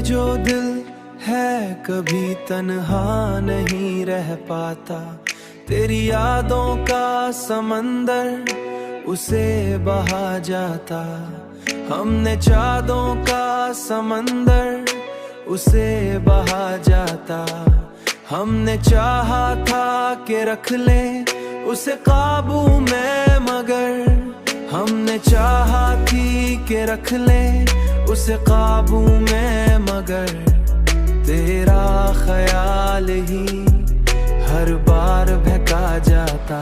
जो दिल है कभी तन्हा नहीं रह पाता, तेरी यादों का समंदर उसे बहा जाता। हमने चाँदों का समंदर उसे बहा जाता। हमने चाहा था कि रख ले उसे काबू में, मगर हमने चाहा थी कि रख ले उसे काबू में, मगर तेरा ख्याल ही हर बार बहका जाता।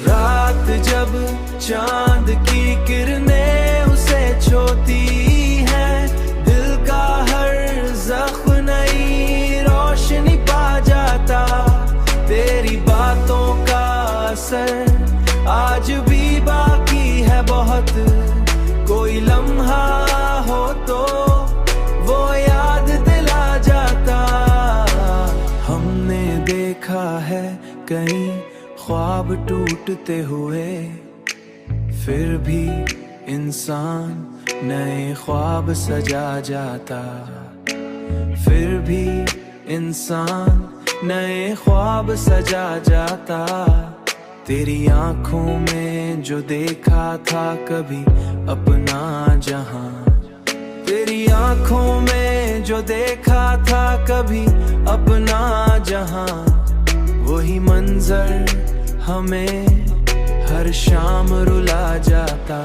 रात जब चांद की किरणें उसे छूती है, दिल का हर जख्म नई रोशनी पा जाता। तेरी बातों का असर आज भी बाकी है बहुत, कोई लम्हा हो तो वो याद दिला जाता। हमने देखा है कई ख्वाब टूटते हुए, फिर भी इंसान नए ख्वाब सजा जाता। फिर भी इंसान नए ख्वाब सजा जाता। तेरी आंखों में जो देखा था कभी अपना जहां, तेरी आंखों में जो देखा था कभी अपना जहां, वही मंजर हमें हर शाम रुला जाता।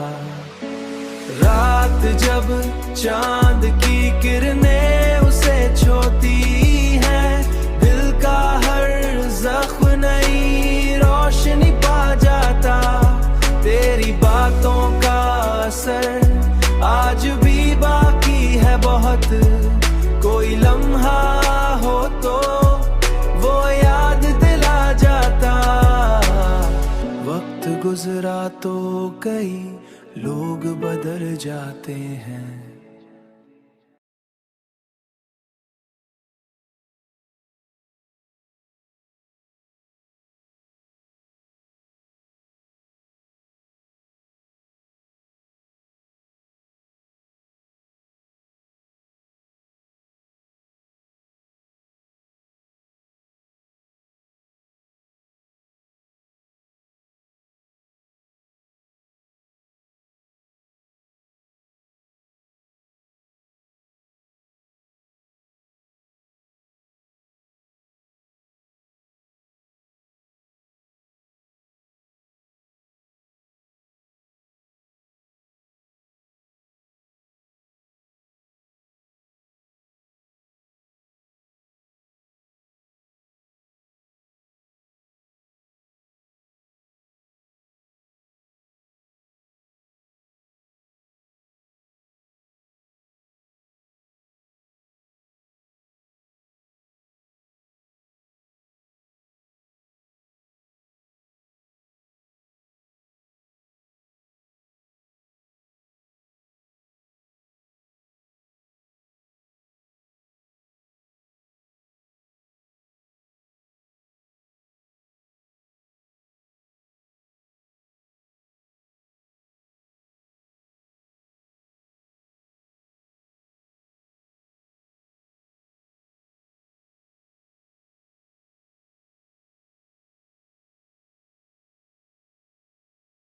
रात जब चांद की किरणें उसे छूती है, दिल का हर जख्म नई रोशनी पा जाता। तेरी बातों का असर आज भी बाकी है बहुत, कोई लम्हा हो तो वो याद दिला जाता। वक्त गुजरा तो कई लोग बदल जाते हैं,